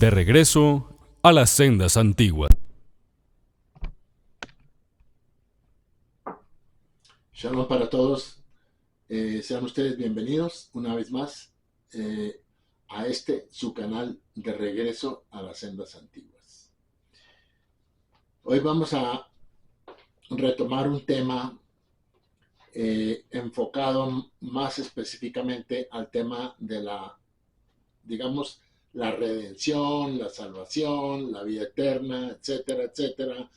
De regreso a las sendas antiguas. Shalom para todos. Sean ustedes bienvenidos una vez más a su canal de regreso a las sendas antiguas. Hoy vamos a retomar un tema enfocado más específicamente al tema de la redención, la salvación, la vida eterna, etcétera, etcétera,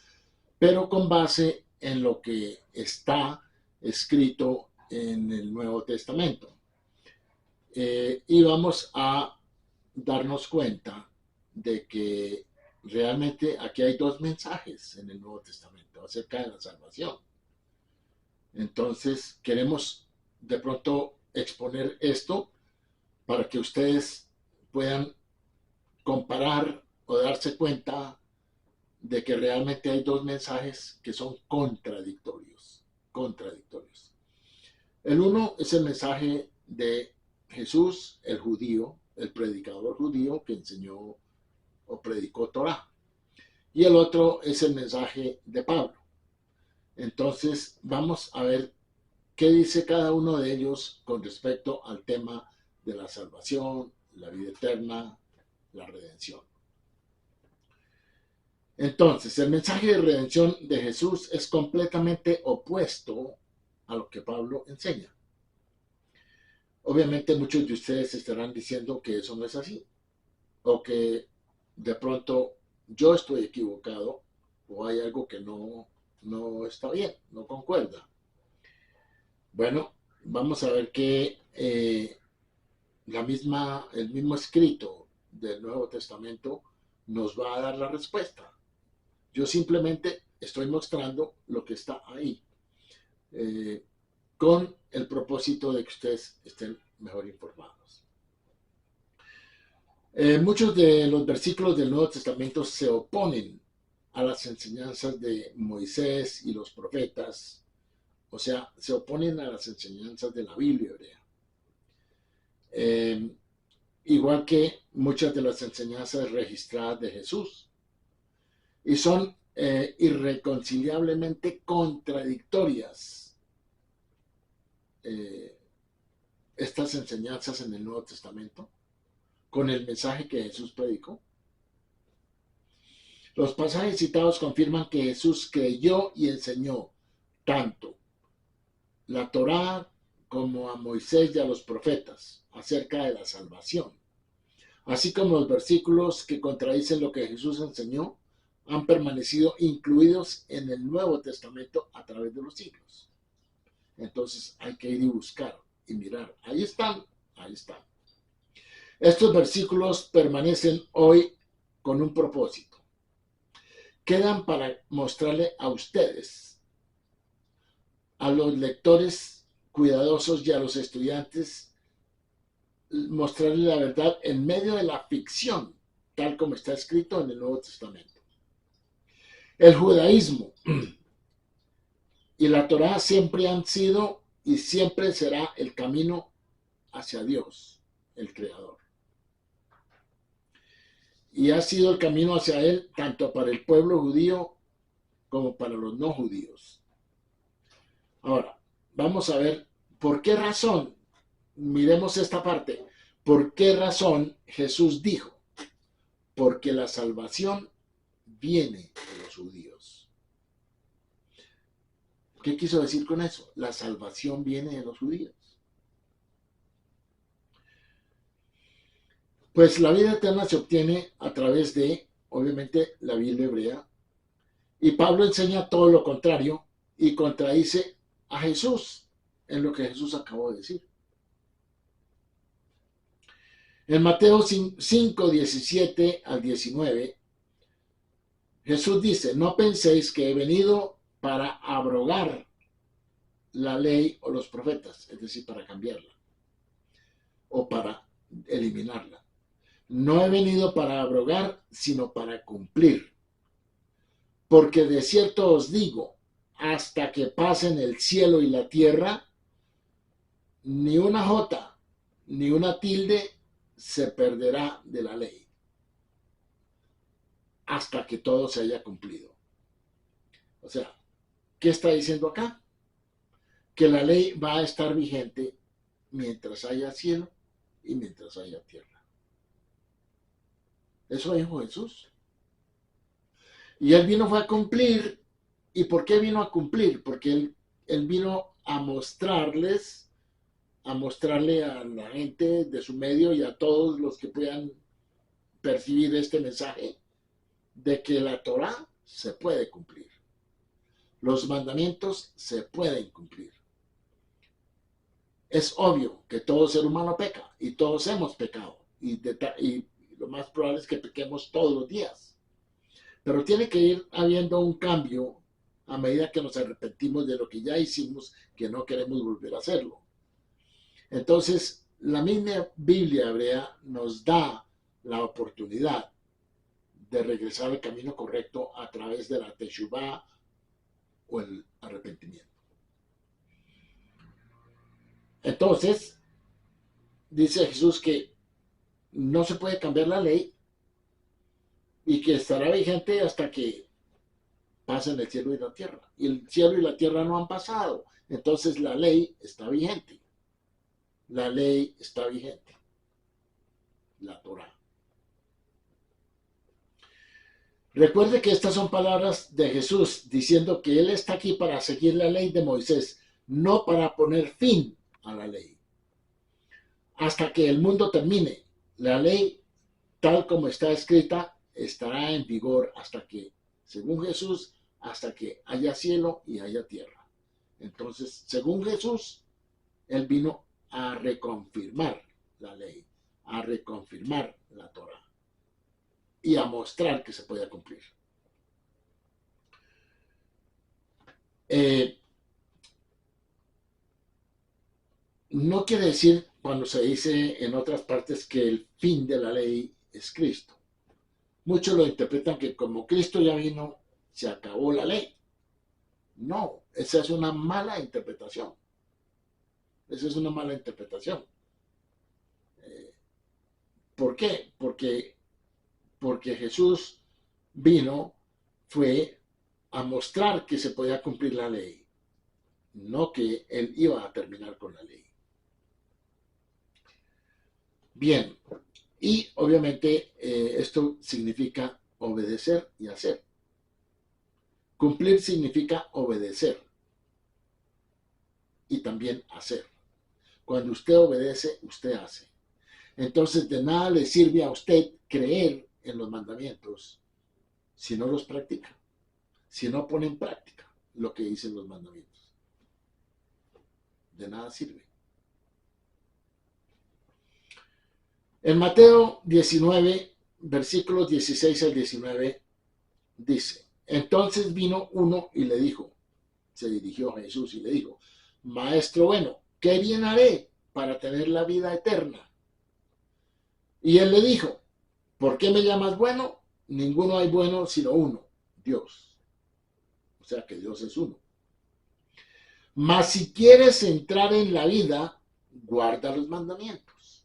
pero con base en lo que está escrito en el Nuevo Testamento. Y vamos a darnos cuenta de que realmente aquí hay dos mensajes en el Nuevo Testamento acerca de la salvación. Entonces queremos de pronto exponer esto para que ustedes puedan comparar o darse cuenta de que realmente hay dos mensajes que son contradictorios. El uno es el mensaje de Jesús, el judío, el predicador judío que enseñó o predicó Torá. Y el otro es el mensaje de Pablo. Entonces vamos a ver qué dice cada uno de ellos con respecto al tema de la salvación, la vida eterna, la redención. Entonces, el mensaje de redención de Jesús es completamente opuesto a lo que Pablo enseña. Obviamente muchos de ustedes estarán diciendo que eso no es así, o que de pronto yo estoy equivocado, o hay algo que no está bien, no concuerda. Bueno, vamos a ver que el mismo escrito del Nuevo Testamento nos va a dar la respuesta. Yo simplemente estoy mostrando lo que está ahí, con el propósito de que ustedes estén mejor informados. Muchos de los versículos del Nuevo Testamento se oponen a las enseñanzas de Moisés y los profetas, o sea, se oponen a las enseñanzas de la Biblia hebrea. Igual que muchas de las enseñanzas registradas de Jesús. Y son irreconciliablemente contradictorias estas enseñanzas en el Nuevo Testamento con el mensaje que Jesús predicó. Los pasajes citados confirman que Jesús creyó y enseñó tanto la Torá como a Moisés y a los profetas acerca de la salvación, así como los versículos que contradicen lo que Jesús enseñó han permanecido incluidos en el Nuevo Testamento a través de los siglos. Entonces hay que ir y buscar y mirar. Ahí están. Estos versículos permanecen hoy con un propósito. Quedan para mostrarle a ustedes, a los lectores cuidadosos y a los estudiantes, mostrarles la verdad en medio de la ficción, tal como está escrito en el Nuevo Testamento. El judaísmo y la Torá siempre han sido y siempre será el camino hacia Dios, el Creador. Y ha sido el camino hacia Él tanto para el pueblo judío como para los no judíos. Ahora, vamos a ver por qué razón, miremos esta parte, por qué razón Jesús dijo, porque la salvación viene de los judíos. ¿Qué quiso decir con eso? La salvación viene de los judíos. Pues la vida eterna se obtiene a través de, obviamente, la Biblia hebrea. Y Pablo enseña todo lo contrario y contradice a Jesús en lo que Jesús acabó de decir. En Mateo 5, 17 al 19, Jesús dice, no penséis que he venido para abrogar la ley o los profetas, es decir, para cambiarla o para eliminarla. No he venido para abrogar, sino para cumplir. Porque de cierto os digo, hasta que pasen el cielo y la tierra, ni una jota, ni una tilde se perderá de la ley, hasta que todo se haya cumplido. O sea, ¿qué está diciendo acá? Que la ley va a estar vigente mientras haya cielo y mientras haya tierra. Eso dijo Jesús. Y él vino fue a cumplir. ¿Y por qué vino a cumplir? Porque él vino a mostrarle a la gente de su medio y a todos los que puedan percibir este mensaje de que la Torá se puede cumplir. Los mandamientos se pueden cumplir. Es obvio que todo ser humano peca y todos hemos pecado y lo más probable es que pequemos todos los días. Pero tiene que ir habiendo un cambio a medida que nos arrepentimos de lo que ya hicimos, que no queremos volver a hacerlo. Entonces, la misma Biblia hebrea nos da la oportunidad de regresar al camino correcto a través de la teshuvá o el arrepentimiento. Entonces, dice Jesús que no se puede cambiar la ley y que estará vigente hasta que pasen el cielo y la tierra. Y el cielo y la tierra no han pasado. Entonces la ley está vigente. La ley está vigente. La Torá. Recuerde que estas son palabras de Jesús diciendo que Él está aquí para seguir la ley de Moisés, no para poner fin a la ley. Hasta que el mundo termine, la ley, tal como está escrita, estará en vigor hasta que, según Jesús, hasta que haya cielo y haya tierra. Entonces, según Jesús, Él vino a reconfirmar la ley, a reconfirmar la Torá y a mostrar que se podía cumplir. No quiere decir cuando se dice en otras partes que el fin de la ley es Cristo. Muchos lo interpretan que como Cristo ya vino, se acabó la ley. No, esa es una mala interpretación. Esa es una mala interpretación. ¿Por qué? Porque Jesús fue a mostrar que se podía cumplir la ley, no que Él iba a terminar con la ley. Bien, y obviamente esto significa obedecer y hacer. Cumplir significa obedecer y también hacer. Cuando usted obedece, usted hace. Entonces de nada le sirve a usted creer en los mandamientos si no los practica, si no pone en práctica lo que dicen los mandamientos. De nada sirve. En Mateo 19, versículos 16 al 19, dice: entonces vino uno y le dijo, se dirigió a Jesús y le dijo: Maestro bueno, ¿qué bien haré para tener la vida eterna? Y él le dijo: ¿por qué me llamas bueno? Ninguno hay bueno sino uno, Dios. O sea que Dios es uno. Mas si quieres entrar en la vida, guarda los mandamientos.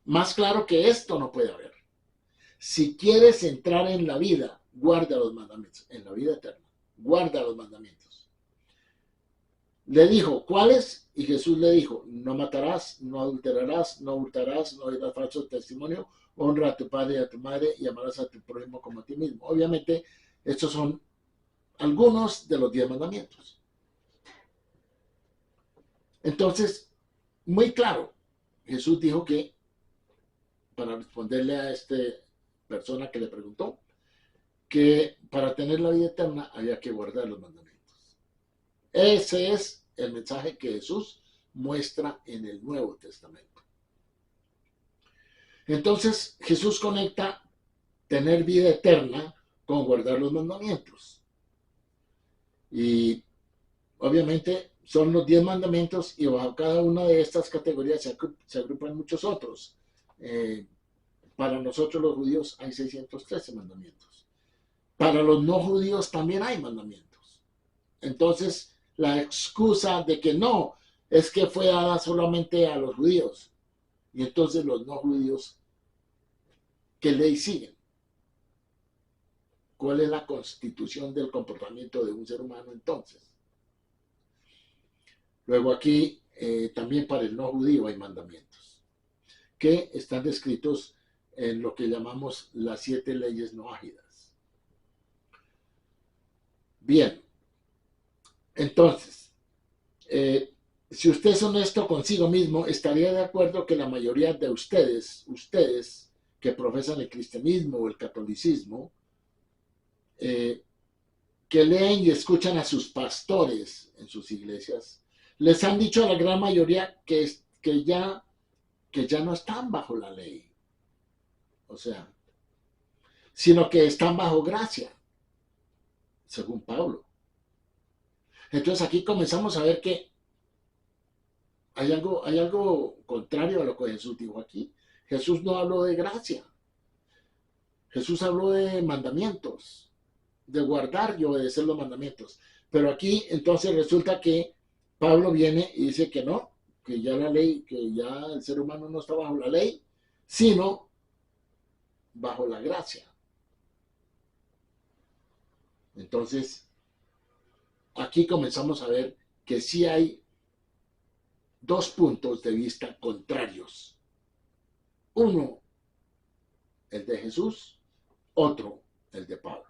Más claro que esto no puede haber. Si quieres entrar en la vida, guarda los mandamientos, en la vida eterna. Guarda los mandamientos. Le dijo: ¿cuáles? Y Jesús le dijo: no matarás, no adulterarás, no hurtarás, no dirás falso testimonio, honra a tu padre y a tu madre y amarás a tu prójimo como a ti mismo. Obviamente, estos son algunos de los 10 mandamientos. Entonces, muy claro, Jesús dijo que, para responderle a esta persona que le preguntó, que para tener la vida eterna había que guardar los mandamientos. Ese es el mensaje que Jesús muestra en el Nuevo Testamento. Entonces Jesús conecta tener vida eterna con guardar los mandamientos. Y obviamente son los 10 mandamientos y bajo cada una de estas categorías se agrupan muchos otros. Para nosotros los judíos hay 613 mandamientos. Para los no judíos también hay mandamientos. Entonces, la excusa de que no, es que fue dada solamente a los judíos. Y entonces los no judíos, ¿qué ley siguen? ¿Cuál es la constitución del comportamiento de un ser humano entonces? Luego aquí también para el no judío hay mandamientos que están descritos en lo que llamamos las 7 leyes no ágidas. Bien, entonces, si usted es honesto consigo mismo, estaría de acuerdo que la mayoría de ustedes que profesan el cristianismo o el catolicismo, que leen y escuchan a sus pastores en sus iglesias, les han dicho a la gran mayoría que ya no están bajo la ley, o sea, sino que están bajo gracia, según Pablo. Entonces aquí comenzamos a ver que hay algo contrario a lo que Jesús dijo aquí. Jesús no habló de gracia. Jesús habló de mandamientos, de guardar y obedecer los mandamientos. Pero aquí entonces resulta que Pablo viene y dice que no, que ya la ley, que ya el ser humano no está bajo la ley, sino bajo la gracia. Entonces, aquí comenzamos a ver que sí hay dos puntos de vista contrarios. Uno, el de Jesús, otro, el de Pablo.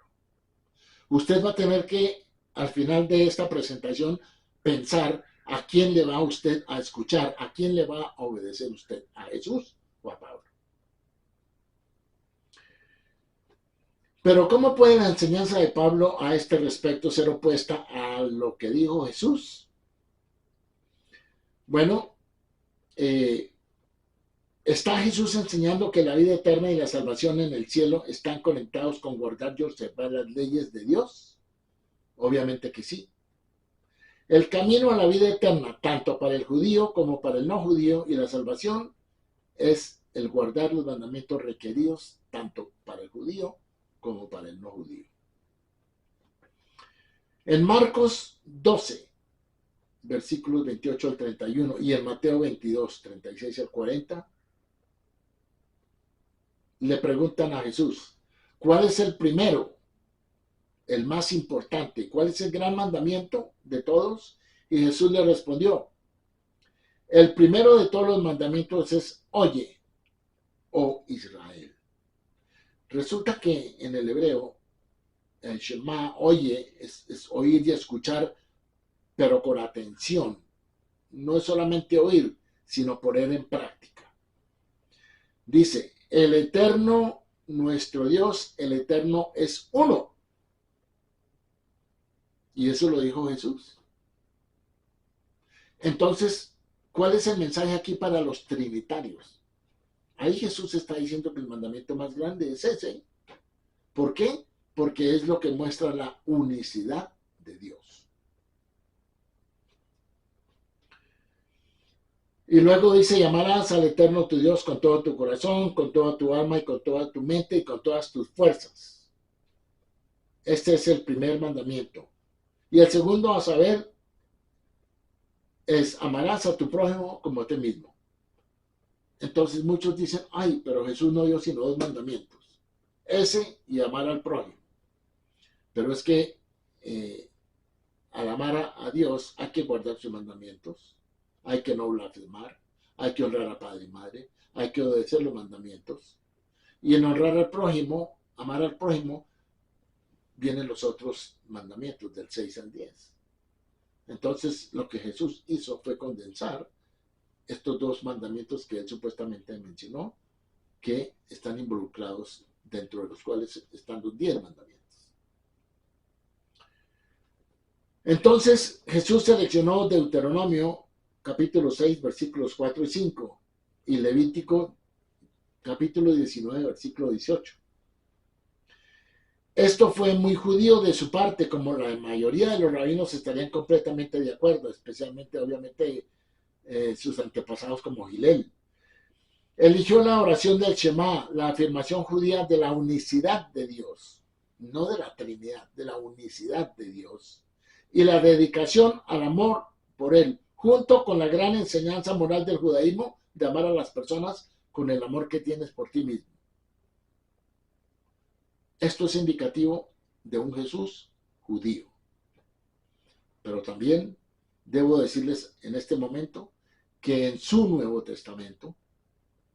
Usted va a tener que, al final de esta presentación, pensar a quién le va a usted a escuchar, a quién le va a obedecer usted, a Jesús o a Pablo. Pero ¿cómo puede la enseñanza de Pablo a este respecto ser opuesta a lo que dijo Jesús? Bueno, ¿está Jesús enseñando que la vida eterna y la salvación en el cielo están conectados con guardar y observar las leyes de Dios? Obviamente que sí. El camino a la vida eterna, tanto para el judío como para el no judío, y la salvación es el guardar los mandamientos requeridos tanto para el judío como para el no judío. En Marcos 12, versículos 28 al 31, y en Mateo 22, 36 al 40, le preguntan a Jesús, ¿cuál es el primero, el más importante? ¿Cuál es el gran mandamiento de todos? Y Jesús le respondió, el primero de todos los mandamientos es, oye, oh Israel. Resulta que en el hebreo, el Shema, oye, es oír y escuchar, pero con atención. No es solamente oír, sino poner en práctica. Dice, el eterno, nuestro Dios, el eterno es uno. Y eso lo dijo Jesús. Entonces, ¿cuál es el mensaje aquí para los trinitarios? Ahí Jesús está diciendo que el mandamiento más grande es ese. ¿Por qué? Porque es lo que muestra la unicidad de Dios. Y luego dice, llamarás al eterno tu Dios con todo tu corazón, con toda tu alma y con toda tu mente y con todas tus fuerzas. Este es el primer mandamiento. Y el segundo, a saber, es amarás a tu prójimo como a ti mismo. Entonces muchos dicen, ay, pero Jesús no dio sino 2 mandamientos. Ese y amar al prójimo. Pero es que al amar a Dios hay que guardar sus mandamientos. Hay que no blasfemar. Hay que honrar a padre y madre. Hay que obedecer los mandamientos. Y en honrar al prójimo, amar al prójimo, vienen los otros mandamientos del 6 al 10. Entonces lo que Jesús hizo fue condensar estos 2 mandamientos que él supuestamente mencionó, que están involucrados, dentro de los cuales están los 10 mandamientos. Entonces Jesús seleccionó Deuteronomio capítulo 6 versículos 4 y 5 y Levítico capítulo 19 versículo 18. Esto fue muy judío de su parte, como la mayoría de los rabinos estarían completamente de acuerdo, especialmente obviamente sus antepasados como Gilel. Eligió la oración del Shema, la afirmación judía de la unicidad de Dios, no de la Trinidad, de la unicidad de Dios, y la dedicación al amor por Él, junto con la gran enseñanza moral del judaísmo de amar a las personas con el amor que tienes por ti mismo. Esto es indicativo de un Jesús judío. Pero también debo decirles en este momento que en su Nuevo Testamento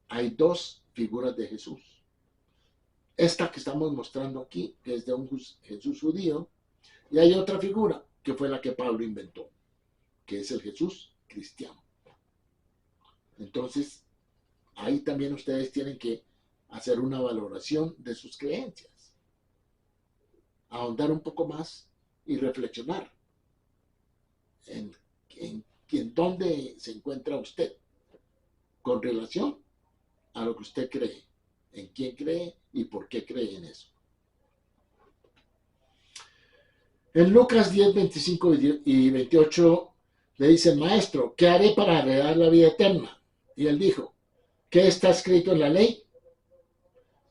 hay dos figuras de Jesús. Esta que estamos mostrando aquí, que es de un Jesús judío, y hay otra figura que fue la que Pablo inventó, que es el Jesús cristiano. Entonces, ahí también ustedes tienen que hacer una valoración de sus creencias, ahondar un poco más y reflexionar en dónde se encuentra usted con relación a lo que usted cree, en quién cree y por qué cree en eso. En Lucas 10, 25 y 28 le dicen: Maestro, ¿qué haré para heredar la vida eterna? Y él dijo: ¿qué está escrito en la ley?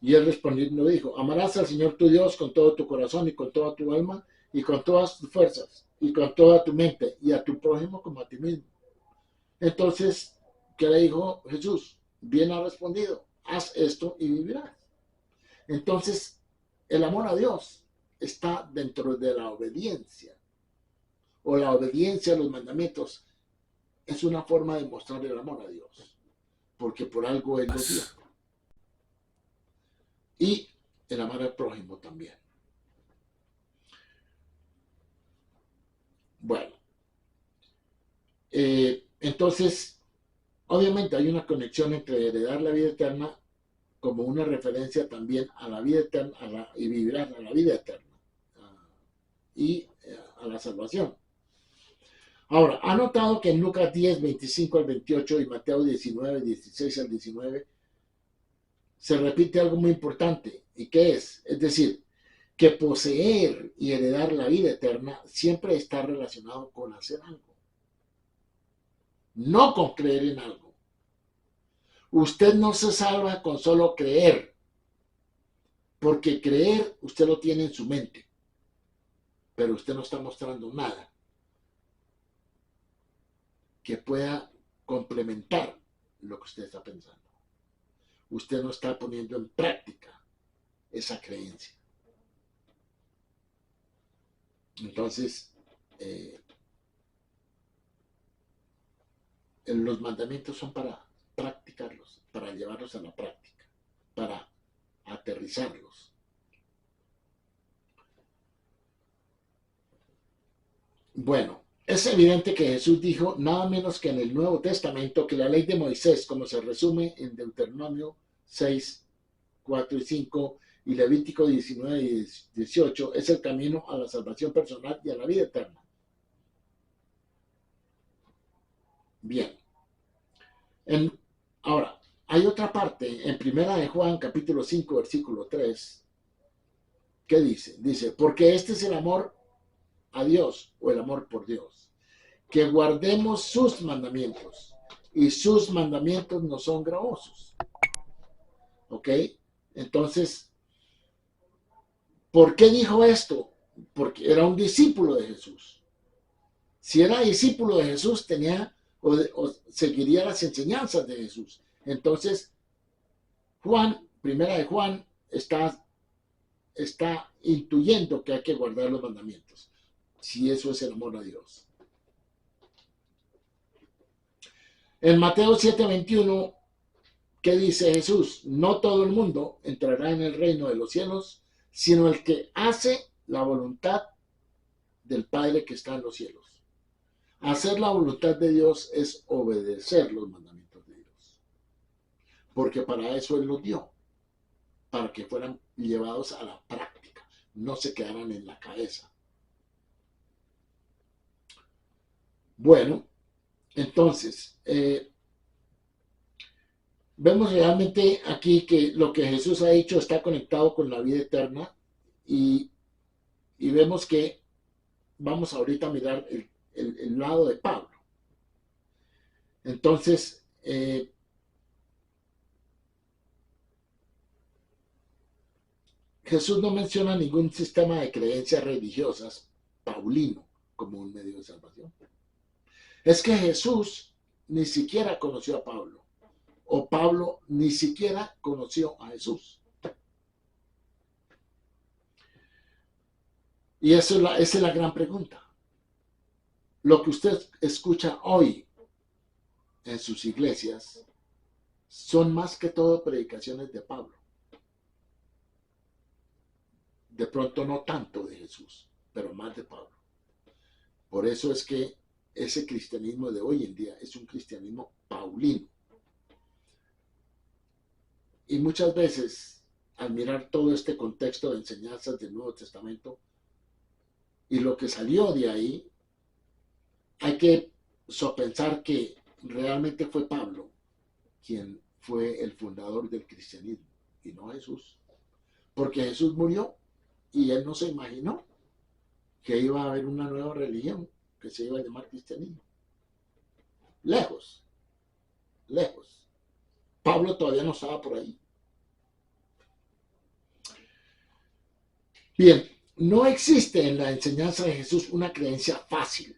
Y él respondiendo dijo: amarás al Señor tu Dios con todo tu corazón y con toda tu alma y con todas tus fuerzas y con toda tu mente, y a tu prójimo como a ti mismo. Entonces, ¿qué le dijo Jesús? Bien ha respondido: haz esto y vivirás. Entonces, el amor a Dios está dentro de la obediencia, o la obediencia a los mandamientos es una forma de mostrar el amor a Dios, porque por algo Él los dio. Y el amar al prójimo también. Bueno, entonces, obviamente hay una conexión entre heredar la vida eterna como una referencia también a la vida eterna y vivirás a la vida eterna y a la salvación. Ahora, ha notado que en Lucas 10, 25 al 28 y Mateo 19, 16 al 19 se repite algo muy importante. ¿Y qué es? Es decir, que poseer y heredar la vida eterna siempre está relacionado con hacer algo, no con creer en algo. Usted no se salva con solo creer, porque creer usted lo tiene en su mente, pero usted no está mostrando nada que pueda complementar lo que usted está pensando. Usted no está poniendo en práctica esa creencia. Entonces, los mandamientos son para practicarlos, para llevarlos a la práctica, para aterrizarlos. Bueno, es evidente que Jesús dijo nada menos que en el Nuevo Testamento que la ley de Moisés, como se resume en Deuteronomio 6, 4 y 5 y Levítico 19 y 18, es el camino a la salvación personal y a la vida eterna. Bien. Ahora, hay otra parte en Primera de Juan, capítulo 5, versículo 3, que dice, porque este es el amor a Dios, o el amor por Dios, que guardemos sus mandamientos, y sus mandamientos no son gravosos. ¿Ok? Entonces, ¿por qué dijo esto? Porque era un discípulo de Jesús. Si era discípulo de Jesús, tenía o seguiría las enseñanzas de Jesús. Entonces, Primera de Juan, está intuyendo que hay que guardar los mandamientos, si eso es el amor a Dios. En Mateo 7:21, ¿qué dice Jesús? No todo el mundo entrará en el reino de los cielos, sino el que hace la voluntad del Padre que está en los cielos. Hacer la voluntad de Dios es obedecer los mandamientos de Dios, porque para eso Él los dio, para que fueran llevados a la práctica, no se quedaran en la cabeza. Bueno, entonces, vemos realmente aquí que lo que Jesús ha dicho está conectado con la vida eterna y vemos que vamos ahorita a mirar el lado de Pablo. Entonces, Jesús no menciona ningún sistema de creencias religiosas paulino como un medio de salvación. Es que Jesús ni siquiera conoció a Pablo, o Pablo ni siquiera conoció a Jesús. Y esa es la gran pregunta. Lo que usted escucha hoy en sus iglesias son más que todo predicaciones de Pablo. De pronto no tanto de Jesús, pero más de Pablo. Por eso es que ese cristianismo de hoy en día es un cristianismo paulino. Y muchas veces, al mirar todo este contexto de enseñanzas del Nuevo Testamento y lo que salió de ahí, hay que sopensar que realmente fue Pablo quien fue el fundador del cristianismo y no Jesús. Porque Jesús murió y él no se imaginó que iba a haber una nueva religión que se iba a llamar cristianismo. Lejos, lejos. Pablo todavía no estaba por ahí. Bien, no existe en la enseñanza de Jesús una creencia fácil,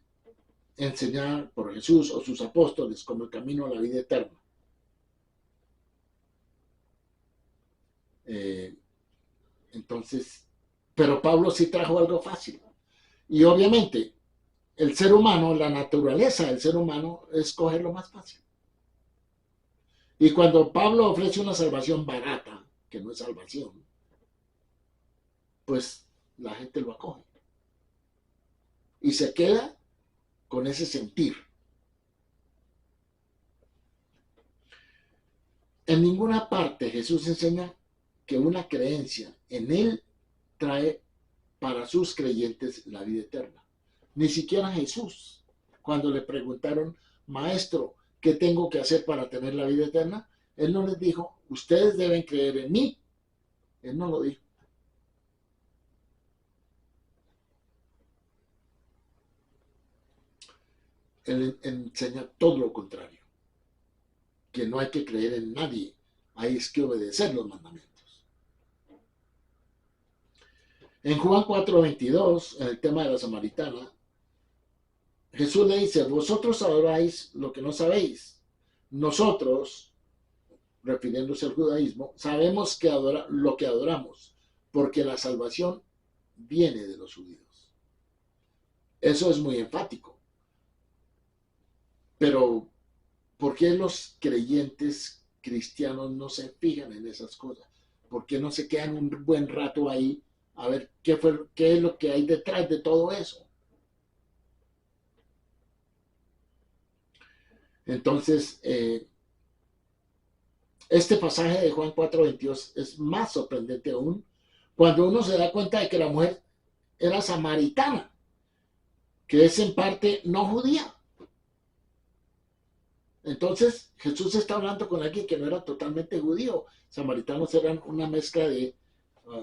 enseñada por Jesús o sus apóstoles como el camino a la vida eterna. Entonces, pero Pablo sí trajo algo fácil. Y obviamente, el ser humano, la naturaleza del ser humano es coger lo más fácil. Y cuando Pablo ofrece una salvación barata, que no es salvación, pues la gente lo acoge. Y se queda con ese sentir. En ninguna parte Jesús enseña que una creencia en Él trae para sus creyentes la vida eterna. Ni siquiera Jesús, cuando le preguntaron, Maestro, ¿qué tengo que hacer para tener la vida eterna? Él no les dijo, ustedes deben creer en mí. Él no lo dijo. Él enseña todo lo contrario, que no hay que creer en nadie, hay que obedecer los mandamientos. En Juan 4:22, en el tema de la samaritana, Jesús le dice, vosotros adoráis lo que no sabéis. Nosotros, refiriéndose al judaísmo, sabemos que lo que adoramos, porque la salvación viene de los judíos. Eso es muy enfático. Pero, ¿por qué los creyentes cristianos no se fijan en esas cosas? ¿Por qué no se quedan un buen rato ahí a ver qué es lo que hay detrás de todo eso? Entonces, este pasaje de Juan 4:22 es más sorprendente aún cuando uno se da cuenta de que la mujer era samaritana, que es en parte no judía. Entonces Jesús está hablando con alguien que no era totalmente judío. Samaritanos eran una mezcla de,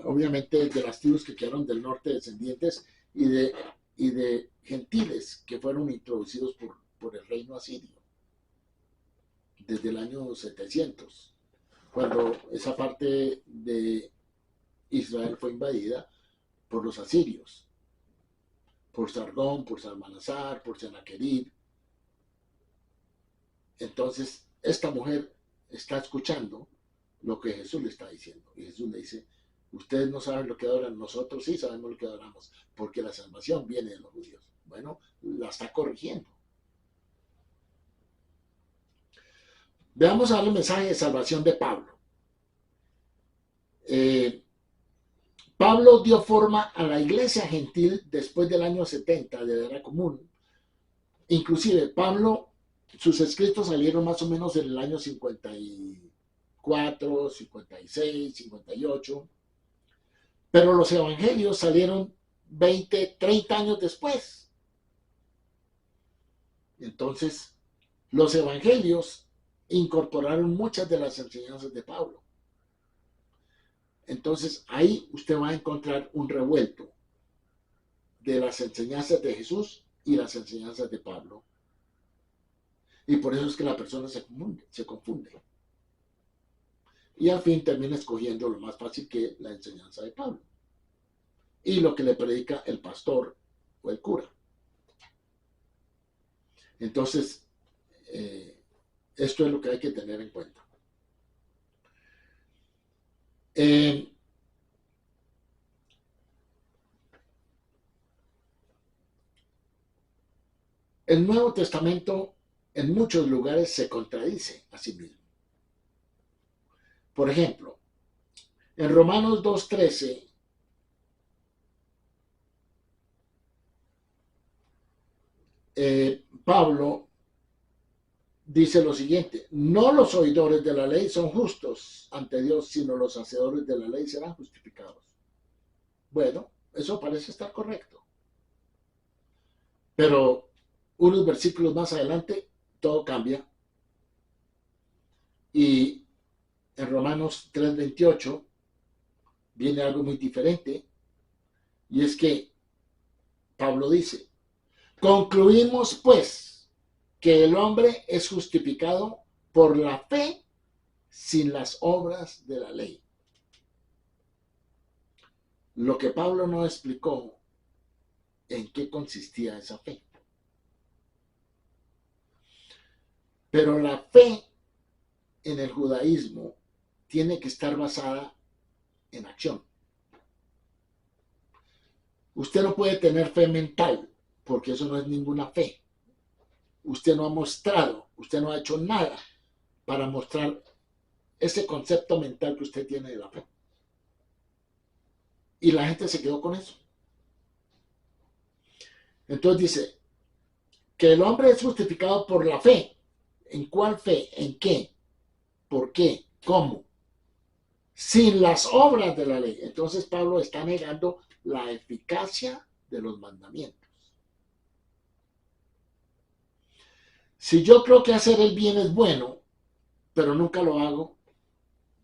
obviamente, de las tribus que quedaron del norte descendientes y de gentiles que fueron introducidos por el reino asirio desde el año 700, cuando esa parte de Israel fue invadida por los asirios, por Sargón, por Salmanasar, por Sennacherib. Entonces, esta mujer está escuchando lo que Jesús le está diciendo. Y Jesús le dice, ustedes no saben lo que adoran, nosotros sí sabemos lo que adoramos, porque la salvación viene de los judíos. Bueno, la está corrigiendo. Veamos ahora el mensaje de salvación de Pablo. Pablo dio forma a la iglesia gentil después del año 70 de la era común. Inclusive, Pablo, sus escritos salieron más o menos en el año 54, 56, 58, pero los evangelios salieron 20, 30 años después. Entonces, los evangelios incorporaron muchas de las enseñanzas de Pablo. Entonces, ahí usted va a encontrar un revuelto de las enseñanzas de Jesús y las enseñanzas de Pablo. Y por eso es que la persona se confunde. Y al fin termina escogiendo lo más fácil, que es la enseñanza de Pablo y lo que le predica el pastor o el cura. Entonces, esto es lo que hay que tener en cuenta. el Nuevo Testamento en muchos lugares se contradice a sí mismo. Por ejemplo, en Romanos 2:13, Pablo dice lo siguiente: no los oidores de la ley son justos ante Dios, sino los hacedores de la ley serán justificados. Bueno, eso parece estar correcto. Pero unos versículos más adelante, todo cambia. Y en Romanos 3:28 viene algo muy diferente. Y es que Pablo dice: concluimos pues que el hombre es justificado por la fe sin las obras de la ley. Lo que Pablo no explicó en qué consistía esa fe. Pero la fe en el judaísmo tiene que estar basada en acción. Usted no puede tener fe mental, porque eso no es ninguna fe. Usted no ha mostrado, usted no ha hecho nada para mostrar ese concepto mental que usted tiene de la fe. Y la gente se quedó con eso. Entonces dice que el hombre es justificado por la fe. ¿En cuál fe? ¿En qué? ¿Por qué? ¿Cómo? Sin las obras de la ley. Entonces Pablo está negando la eficacia de los mandamientos. Si yo creo que hacer el bien es bueno, pero nunca lo hago,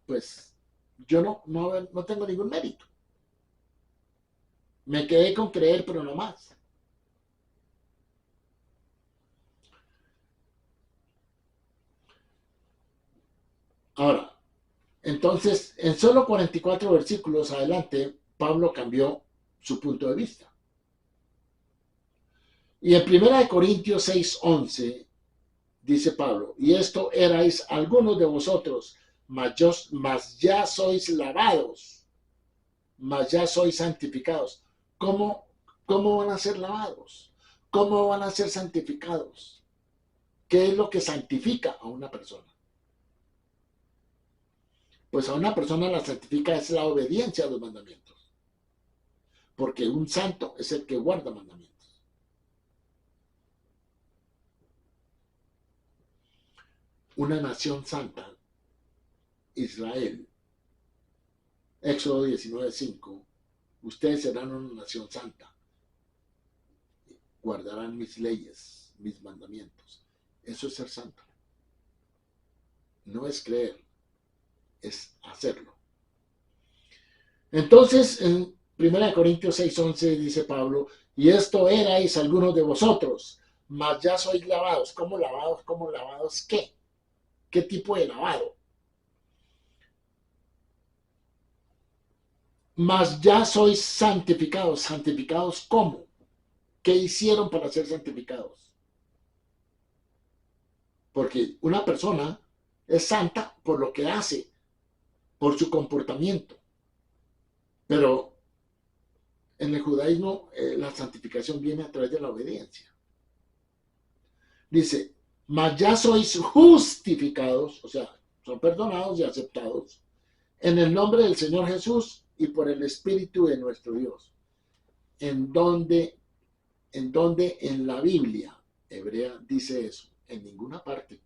pues yo no tengo ningún mérito. Me quedé con creer, pero no más. Ahora, entonces, en solo 44 versículos adelante, Pablo cambió su punto de vista. Y en 1 Corintios 6:11 dice Pablo: y esto erais algunos de vosotros, mas ya sois lavados, mas ya sois santificados. ¿Cómo van a ser lavados? ¿Cómo van a ser santificados? ¿Qué es lo que santifica a una persona? Pues a una persona la santifica es la obediencia a los mandamientos. Porque un santo es el que guarda mandamientos. Una nación santa, Israel, Éxodo 19:5, ustedes serán una nación santa, guardarán mis leyes, mis mandamientos. Eso es ser santo. No es creer, es hacerlo. Entonces, en 1 Corintios 6:11 dice Pablo: y esto erais algunos de vosotros, mas ya sois lavados. ¿Cómo lavados? ¿Cómo lavados qué? ¿Qué tipo de lavado? Mas ya sois santificados. ¿Santificados cómo? ¿Qué hicieron para ser santificados? Porque una persona es santa por lo que hace, por su comportamiento. Pero en el judaísmo la santificación viene a través de la obediencia. Dice: mas ya sois justificados, o sea, son perdonados y aceptados en el nombre del Señor Jesús y por el Espíritu de nuestro Dios. ¿En donde en la Biblia hebrea dice eso? En ninguna parte.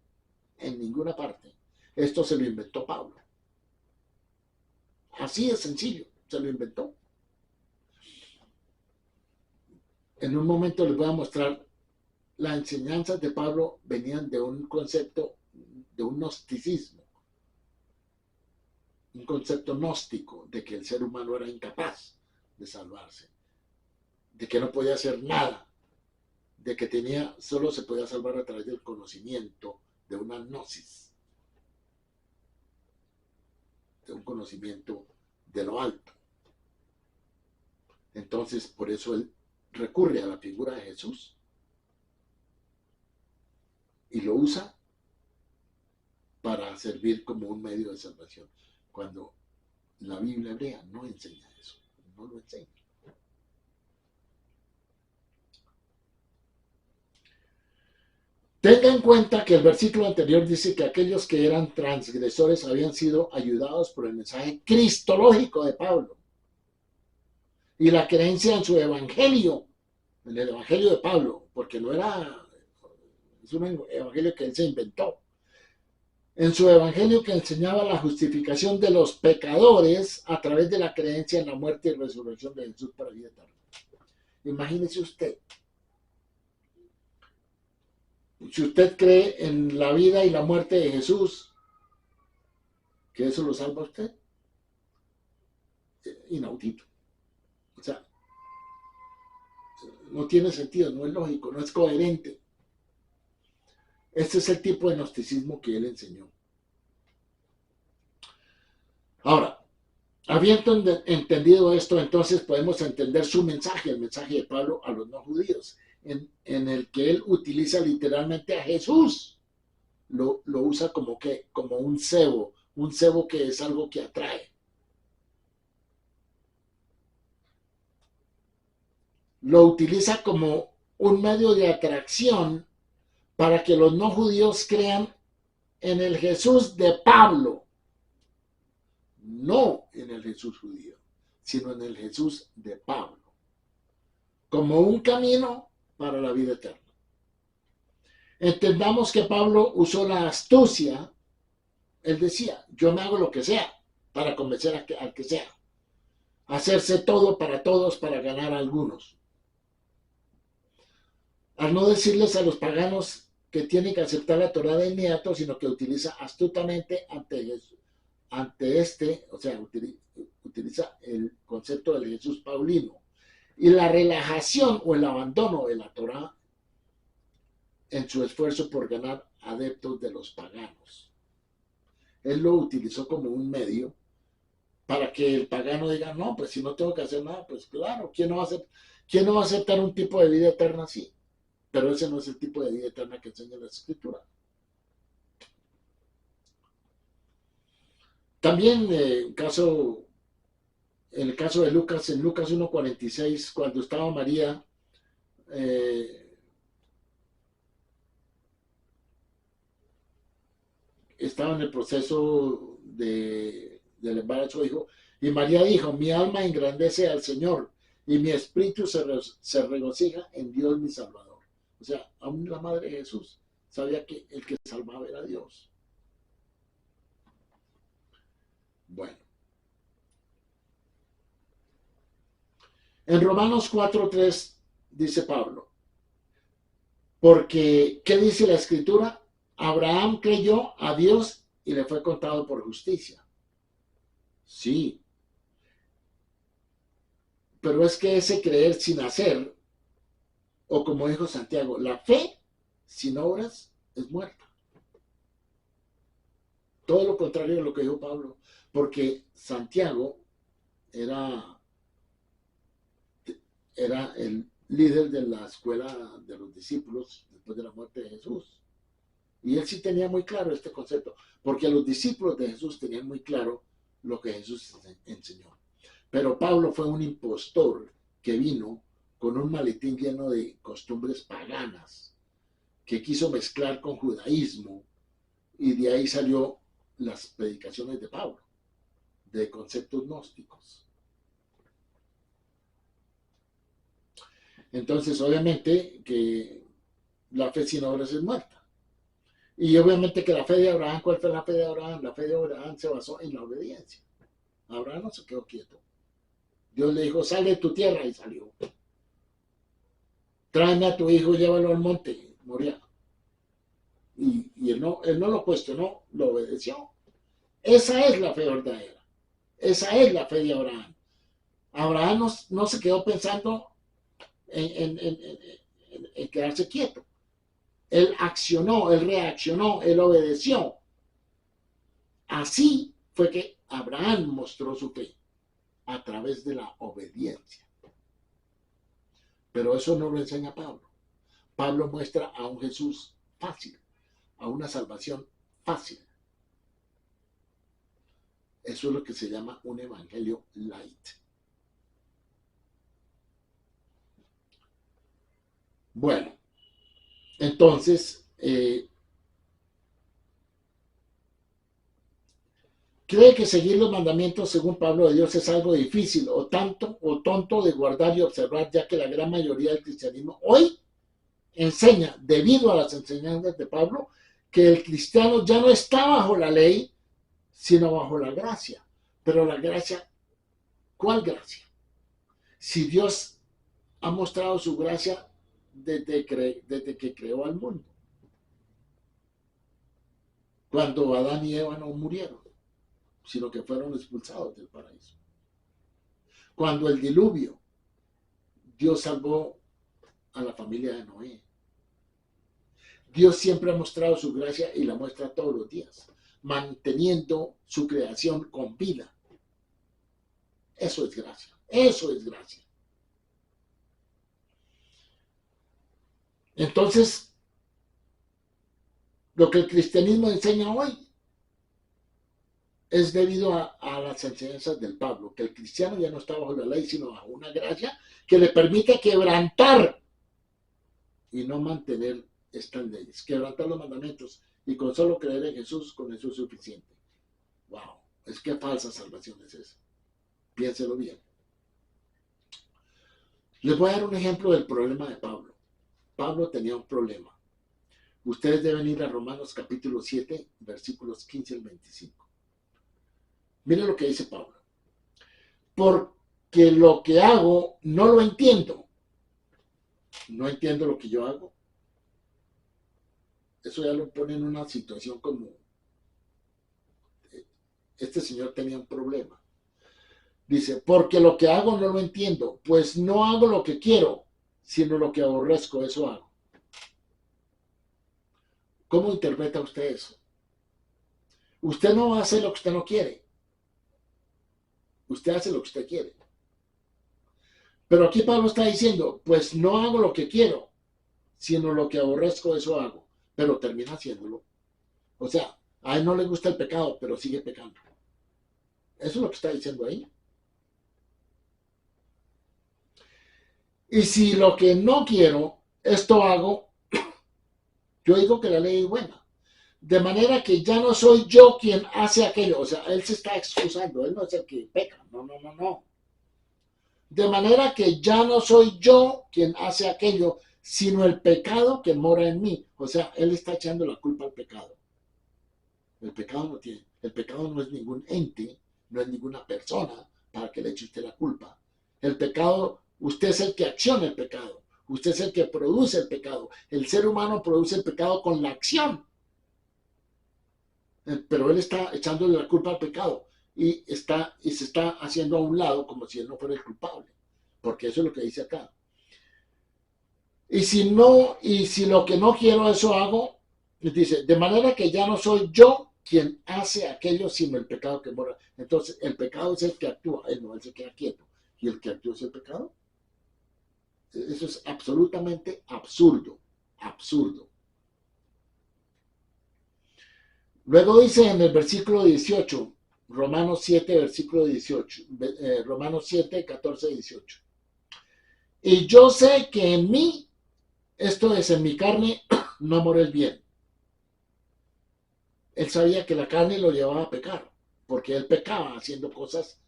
En ninguna parte. Esto se lo inventó Pablo. Así de sencillo, se lo inventó. En un momento les voy a mostrar. Las enseñanzas de Pablo venían de un concepto, de un gnosticismo, un concepto gnóstico de que el ser humano era incapaz de salvarse, de que no podía hacer nada, de que solo se podía salvar a través del conocimiento, de una gnosis, de un conocimiento de lo alto. Entonces, por eso él recurre a la figura de Jesús y lo usa para servir como un medio de salvación, cuando la Biblia hebrea no enseña eso, no lo enseña. Tenga en cuenta que el versículo anterior dice que aquellos que eran transgresores habían sido ayudados por el mensaje cristológico de Pablo y la creencia en su evangelio, en el evangelio de Pablo, porque no era, es un evangelio que él se inventó, en su evangelio que enseñaba la justificación de los pecadores a través de la creencia en la muerte y resurrección de Jesús para vida eterna. Imagínese usted, si usted cree en la vida y la muerte de Jesús, que eso lo salva a usted, inaudito. O sea, no tiene sentido, no es lógico, no es coherente. Este es el tipo de gnosticismo que él enseñó. Ahora, habiendo entendido esto, entonces podemos entender su mensaje, el mensaje de Pablo a los no judíos, en el que él utiliza literalmente a Jesús. Lo usa como un cebo que es algo que atrae. Lo utiliza como un medio de atracción para que los no judíos crean en el Jesús de Pablo, no en el Jesús judío, sino en el Jesús de Pablo, como un camino para la vida eterna. Entendamos que Pablo usó la astucia. Él decía, yo me hago lo que sea para convencer al que sea, hacerse todo para todos para ganar a algunos. Al no decirles a los paganos que tienen que aceptar la Torá de inmediato, sino que utiliza astutamente utiliza el concepto del Jesús paulino y la relajación o el abandono de la Torá en su esfuerzo por ganar adeptos de los paganos. Él lo utilizó como un medio para que el pagano diga, no, pues si no tengo que hacer nada, pues claro, ¿quién no va a aceptar un tipo de vida eterna así? Pero ese no es el tipo de vida eterna que enseña la Escritura. También en el caso de Lucas, en Lucas 1:46, cuando estaba María estaba en el proceso del embarazo, dijo, y María dijo, mi alma engrandece al Señor y mi espíritu se regocija en Dios mi Salvador. O sea, aún la madre de Jesús sabía que el que salvaba era Dios. Bueno. En Romanos 4:3 dice Pablo, porque, ¿qué dice la Escritura? Abraham creyó a Dios y le fue contado por justicia. Sí, pero es que ese creer sin hacer, o como dijo Santiago, la fe sin obras es muerta. Todo lo contrario de lo que dijo Pablo, porque Santiago era el líder de la escuela de los discípulos después de la muerte de Jesús. Y él sí tenía muy claro este concepto, porque los discípulos de Jesús tenían muy claro lo que Jesús enseñó. Pero Pablo fue un impostor que vino con un maletín lleno de costumbres paganas, que quiso mezclar con judaísmo, y de ahí salió las predicaciones de Pablo, de conceptos gnósticos. Entonces, obviamente que la fe sin obras es muerta. Y obviamente que la fe de Abraham, ¿cuál fue la fe de Abraham? La fe de Abraham se basó en la obediencia. Abraham no se quedó quieto. Dios le dijo, sal de tu tierra, y salió. Tráeme a tu hijo y llévalo al monte, Moría. Y él no lo cuestionó, lo obedeció. Esa es la fe verdadera. Esa es la fe de Abraham. Abraham no se quedó pensando en quedarse quieto. Él accionó, él reaccionó, él obedeció. Así fue que Abraham mostró su fe, a través de la obediencia. Pero eso no lo enseña Pablo. Pablo muestra a un Jesús fácil, a una salvación fácil. Eso es lo que se llama un evangelio light. Bueno, entonces cree que seguir los mandamientos según Pablo de Dios es algo difícil o tonto de guardar y observar, ya que la gran mayoría del cristianismo hoy enseña, debido a las enseñanzas de Pablo, que el cristiano ya no está bajo la ley, sino bajo la gracia. Pero la gracia, ¿cuál gracia? Si Dios ha mostrado su gracia desde que creó al mundo, cuando Adán y Eva no murieron, sino que fueron expulsados del paraíso. Cuando el diluvio, Dios salvó a la familia de Noé. Dios siempre ha mostrado su gracia y la muestra todos los días, manteniendo su creación con vida. Eso es gracia, eso es gracia. Entonces, lo que el cristianismo enseña hoy es debido a las enseñanzas del Pablo, que el cristiano ya no está bajo la ley, sino bajo una gracia que le permite quebrantar y no mantener estas leyes, quebrantar los mandamientos, y con solo creer en Jesús, con eso es suficiente. Wow, es que falsa salvación es esa. Piénselo bien. Les voy a dar un ejemplo del problema de Pablo. Pablo tenía un problema. Ustedes deben ir a Romanos capítulo 7, versículos 15 al 25. Miren lo que dice Pablo. Porque lo que hago no lo entiendo. No entiendo lo que yo hago. Eso ya lo pone en una situación como... Este señor tenía un problema. Dice, porque lo que hago no lo entiendo, pues no hago lo que quiero, sino lo que aborrezco, eso hago. ¿Cómo interpreta usted eso? Usted no va a hacer lo que usted no quiere. Usted hace lo que usted quiere. Pero aquí Pablo está diciendo, pues no hago lo que quiero, sino lo que aborrezco, eso hago. Pero termina haciéndolo. O sea, a él no le gusta el pecado, pero sigue pecando. Eso es lo que está diciendo ahí. Y si lo que no quiero, esto hago, yo digo que la ley es buena. De manera que ya no soy yo quien hace aquello. O sea, él se está excusando. Él no es el que peca. No. De manera que ya no soy yo quien hace aquello, sino el pecado que mora en mí. O sea, él está echando la culpa al pecado. El pecado no es ningún ente, no es ninguna persona para que le eche usted la culpa. El pecado, usted es el que acciona el pecado. Usted es el que produce el pecado. El ser humano produce el pecado con la acción. Pero él está echándole la culpa al pecado y se está haciendo a un lado como si él no fuera el culpable, porque eso es lo que dice acá. Y si lo que no quiero, eso hago, dice, de manera que ya no soy yo quien hace aquello, sino el pecado que mora. Entonces, el pecado es el que actúa, él no, él se queda quieto. ¿Y el que actúa es el pecado? Eso es absolutamente absurdo. Luego dice en el versículo 18, Romanos 7, versículo 18, Romanos 7, 14, 18. Y yo sé que en mí, esto es, en mi carne, no mora el bien. Él sabía que la carne lo llevaba a pecar, porque él pecaba haciendo cosas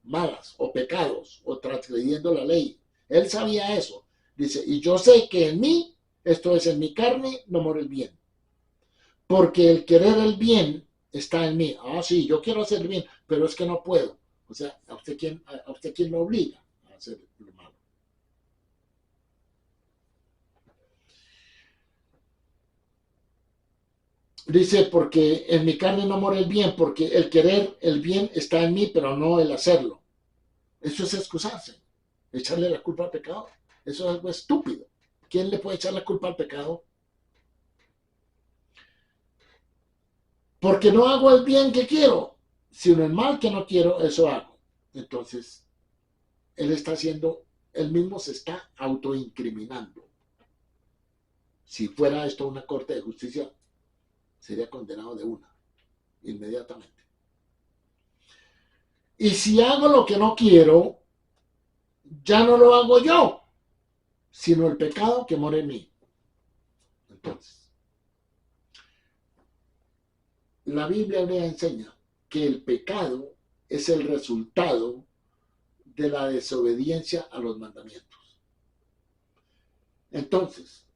malas, o pecados, o transgrediendo la ley. Él sabía eso. Dice, y yo sé que en mí, esto es, en mi carne, no mora el bien. Porque el querer el bien está en mí. Ah, sí, yo quiero hacer el bien, pero es que no puedo. O sea, ¿a usted quién lo obliga a hacer lo malo? Dice, porque en mi carne no mora el bien, porque el querer el bien está en mí, pero no el hacerlo. Eso es excusarse, echarle la culpa al pecado. Eso es algo estúpido. ¿Quién le puede echar la culpa al pecado? Porque no hago el bien que quiero, sino el mal que no quiero, eso hago. Entonces, él mismo se está autoincriminando. Si fuera esto una corte de justicia, sería condenado de una, inmediatamente. Y si hago lo que no quiero, ya no lo hago yo, sino el pecado que mora en mí. Entonces, la Biblia hebrea enseña que el pecado es el resultado de la desobediencia a los mandamientos. Entonces,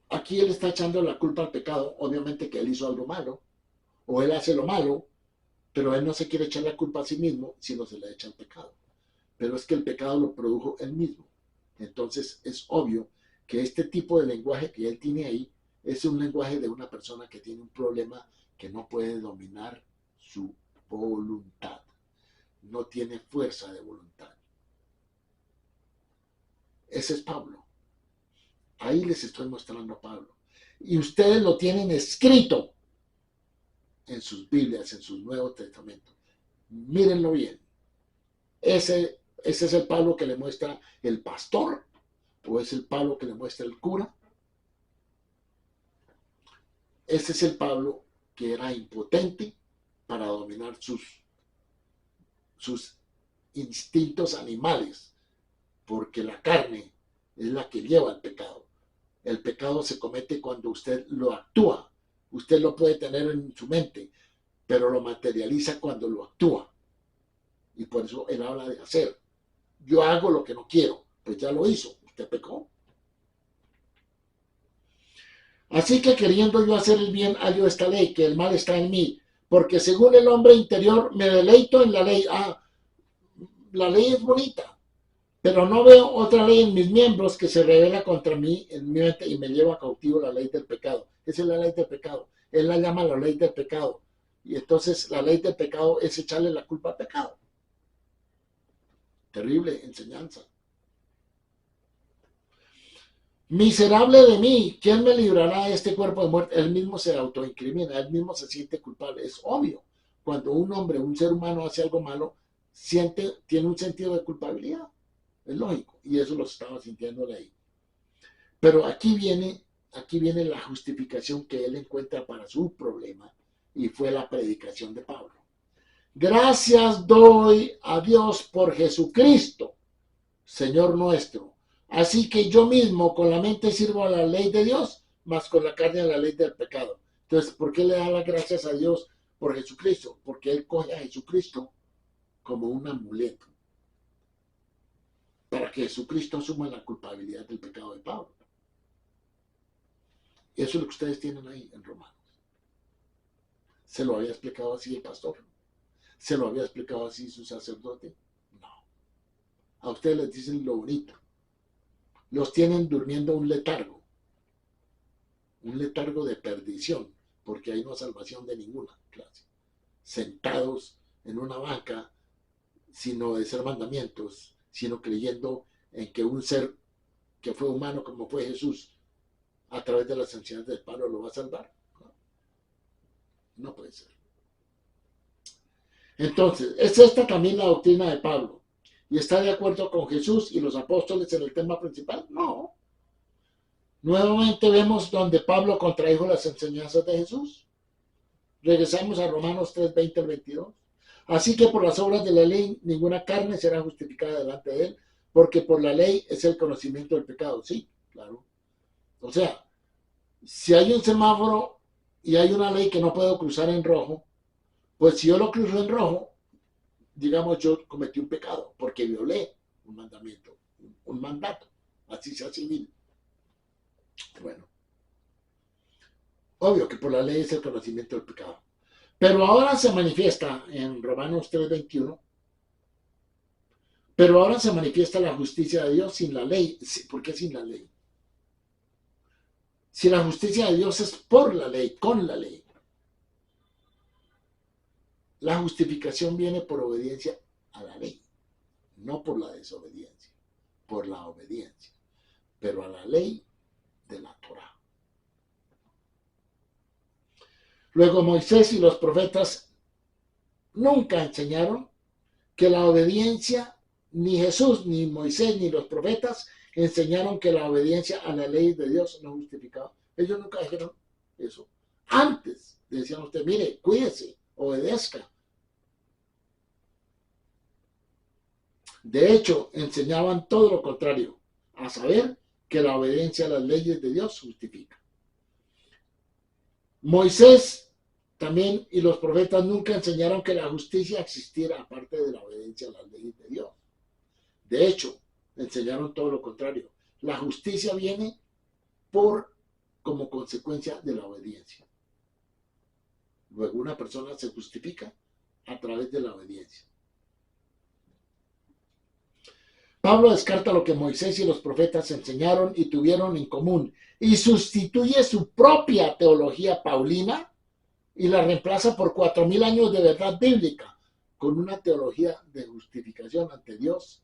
aquí él está echando la culpa al pecado, obviamente que él hizo algo malo, o él hace lo malo, pero él no se quiere echar la culpa a sí mismo, sino se le echa al pecado. Pero es que el pecado lo produjo él mismo. Entonces es obvio que este tipo de lenguaje que él tiene ahí es un lenguaje de una persona que tiene un problema que no puede dominar su voluntad. No tiene fuerza de voluntad. Ese es Pablo. Ahí les estoy mostrando a Pablo. Y ustedes lo tienen escrito en sus Biblias, en sus Nuevos Testamentos. Mírenlo bien. Ese es el Pablo que le muestra el pastor, o es el Pablo que le muestra el cura. Ese es el Pablo que era impotente para dominar sus instintos animales, porque la carne es la que lleva al pecado. El pecado se comete cuando usted lo actúa. Usted lo puede tener en su mente, pero lo materializa cuando lo actúa. Y por eso él habla de hacer. Yo hago lo que no quiero, pues ya lo hizo, usted pecó. Así que queriendo yo hacer el bien, hallo esta ley, que el mal está en mí, porque según el hombre interior me deleito en la ley. La ley es bonita, pero no veo otra ley en mis miembros que se revela contra mí en mi mente y me lleva cautivo la ley del pecado. Esa es la ley del pecado. Él la llama la ley del pecado. Y entonces la ley del pecado es echarle la culpa al pecado. Terrible enseñanza. Miserable de mí, ¿quién me librará de este cuerpo de muerte? Él mismo se autoincrimina, él mismo se siente culpable. Es obvio. Cuando un hombre, un ser humano hace algo malo, tiene un sentido de culpabilidad. Es lógico. Y eso lo estaba sintiendo ahí. Pero aquí viene la justificación que él encuentra para su problema, y fue la predicación de Pablo. Gracias doy a Dios por Jesucristo, Señor nuestro. Así que yo mismo con la mente sirvo a la ley de Dios, más con la carne a la ley del pecado. Entonces, ¿por qué le da las gracias a Dios por Jesucristo? Porque él coge a Jesucristo como un amuleto para que Jesucristo asuma la culpabilidad del pecado de Pablo. Y eso es lo que ustedes tienen ahí en Romanos. ¿Se lo había explicado así el pastor? ¿Se lo había explicado así su sacerdote? No. A ustedes les dicen lo bonito. Los tienen durmiendo un letargo de perdición, porque hay no salvación de ninguna clase. Sentados en una banca, sino de ser mandamientos, sino creyendo en que un ser que fue humano como fue Jesús, a través de las sanciones del palo lo va a salvar. No puede ser. Entonces, ¿es esta también la doctrina de Pablo? ¿Y está de acuerdo con Jesús y los apóstoles en el tema principal? No. Nuevamente vemos donde Pablo contradijo las enseñanzas de Jesús. Regresamos a Romanos 3, 20 al 22. Así que por las obras de la ley ninguna carne será justificada delante de él, porque por la ley es el conocimiento del pecado. Sí, claro. O sea, si hay un semáforo y hay una ley que no puedo cruzar en rojo, pues si yo lo cruzo en rojo, digamos yo cometí un pecado, porque violé un mandamiento, un mandato, así sea civil. Bueno, obvio que por la ley es el conocimiento del pecado. Pero ahora se manifiesta en Romanos 3:21, pero ahora se manifiesta la justicia de Dios sin la ley. ¿Por qué sin la ley? Si la justicia de Dios es por la ley, con la ley. La justificación viene por obediencia a la ley, no por la desobediencia, por la obediencia, pero a la ley de la Torá. Luego Moisés y los profetas nunca enseñaron que la obediencia, ni Jesús, ni Moisés, ni los profetas enseñaron que la obediencia a la ley de Dios no justificaba. Ellos nunca dijeron eso. Antes decían a usted, mire, cuídese, obedezca. De hecho, enseñaban todo lo contrario, a saber que la obediencia a las leyes de Dios justifica. Moisés también y los profetas nunca enseñaron que la justicia existiera aparte de la obediencia a las leyes de Dios. De hecho, enseñaron todo lo contrario. La justicia viene como consecuencia de la obediencia. Luego una persona se justifica a través de la obediencia. Pablo descarta lo que Moisés y los profetas enseñaron y tuvieron en común y sustituye su propia teología paulina y la reemplaza por 4000 años de verdad bíblica con una teología de justificación ante Dios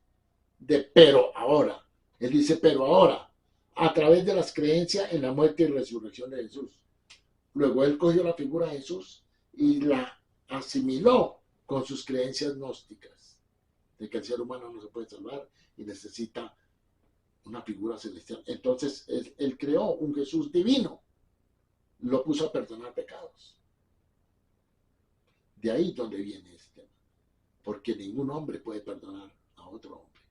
de pero ahora. Él dice pero ahora, a través de las creencias en la muerte y resurrección de Jesús. Luego él cogió la figura de Jesús y la asimiló con sus creencias gnósticas de que el ser humano no se puede salvar y necesita una figura celestial. Entonces él creó un Jesús divino, lo puso a perdonar pecados. De ahí donde viene este tema, porque ningún hombre puede perdonar a otro hombre.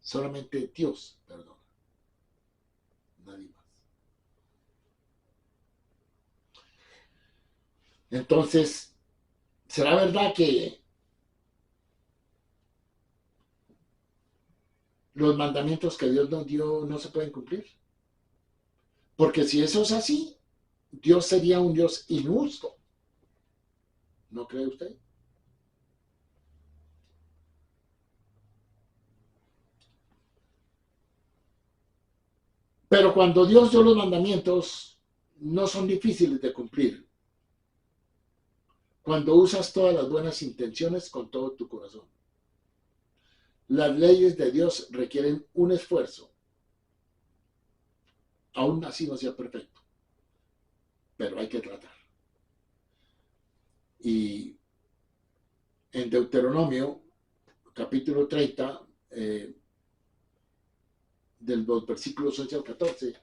Solamente Dios perdona, nadie más. Entonces, ¿será verdad que los mandamientos que Dios nos dio no se pueden cumplir? Porque si eso es así, Dios sería un Dios injusto. ¿No cree usted? Pero cuando Dios dio los mandamientos, no son difíciles de cumplir. Cuando usas todas las buenas intenciones con todo tu corazón. Las leyes de Dios requieren un esfuerzo. Aún así no sea perfecto. Pero hay que tratar. Y en Deuteronomio, capítulo 30, del versículos 8 al 14,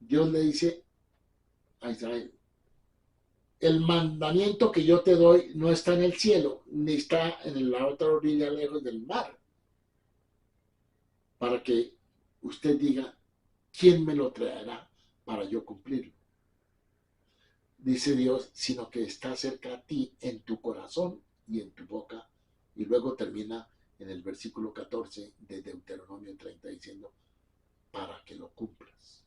Dios le dice a Israel, el mandamiento que yo te doy no está en el cielo, ni está en la otra orilla lejos del mar, para que usted diga, ¿quién me lo traerá para yo cumplirlo? Dice Dios, sino que está cerca a ti, en tu corazón y en tu boca. Y luego termina en el versículo 14 de Deuteronomio 30 diciendo, para que lo cumplas.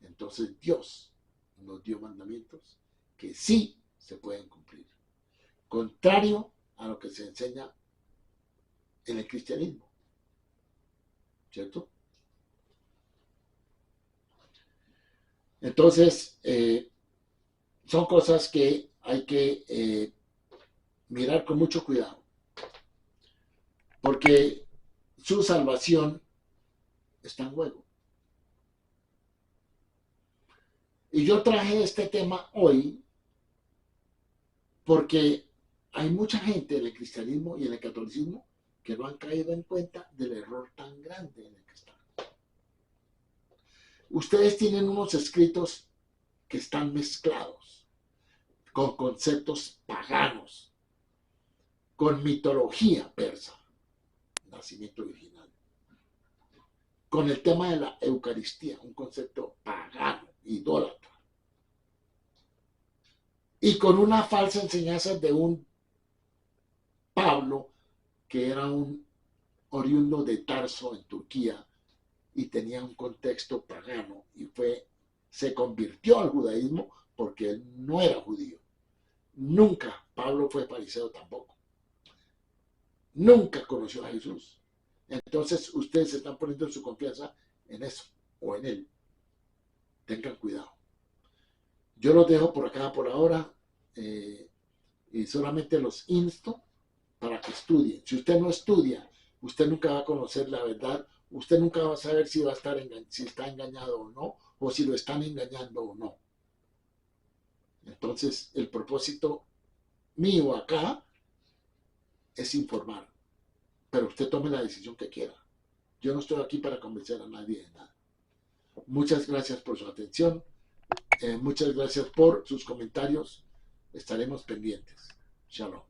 Entonces Dios nos dio mandamientos que sí se pueden cumplir. Contrario a lo que se enseña en el cristianismo. ¿Cierto? Entonces, son cosas que hay que mirar con mucho cuidado. Porque su salvación está en juego. Y yo traje este tema hoy porque hay mucha gente en el cristianismo y en el catolicismo que no han caído en cuenta del error tan grande en el que están. Ustedes tienen unos escritos que están mezclados con conceptos paganos, con mitología persa, nacimiento virginal, con el tema de la Eucaristía, un concepto pagano, idólatra, y con una falsa enseñanza de un Pablo que era un oriundo de Tarso en Turquía y tenía un contexto pagano y se convirtió al judaísmo porque él no era judío. Nunca Pablo fue fariseo tampoco. Nunca conoció a Jesús. Entonces ustedes se están poniendo su confianza en eso o en él. Tengan cuidado. Yo los dejo por acá por ahora y solamente los insto para que estudien. Si usted no estudia, usted nunca va a conocer la verdad, usted nunca va a saber si si está engañado o no, o si lo están engañando o no. Entonces, el propósito mío acá es informar, pero usted tome la decisión que quiera. Yo no estoy aquí para convencer a nadie de nada. Muchas gracias por su atención, muchas gracias por sus comentarios, estaremos pendientes. Shalom.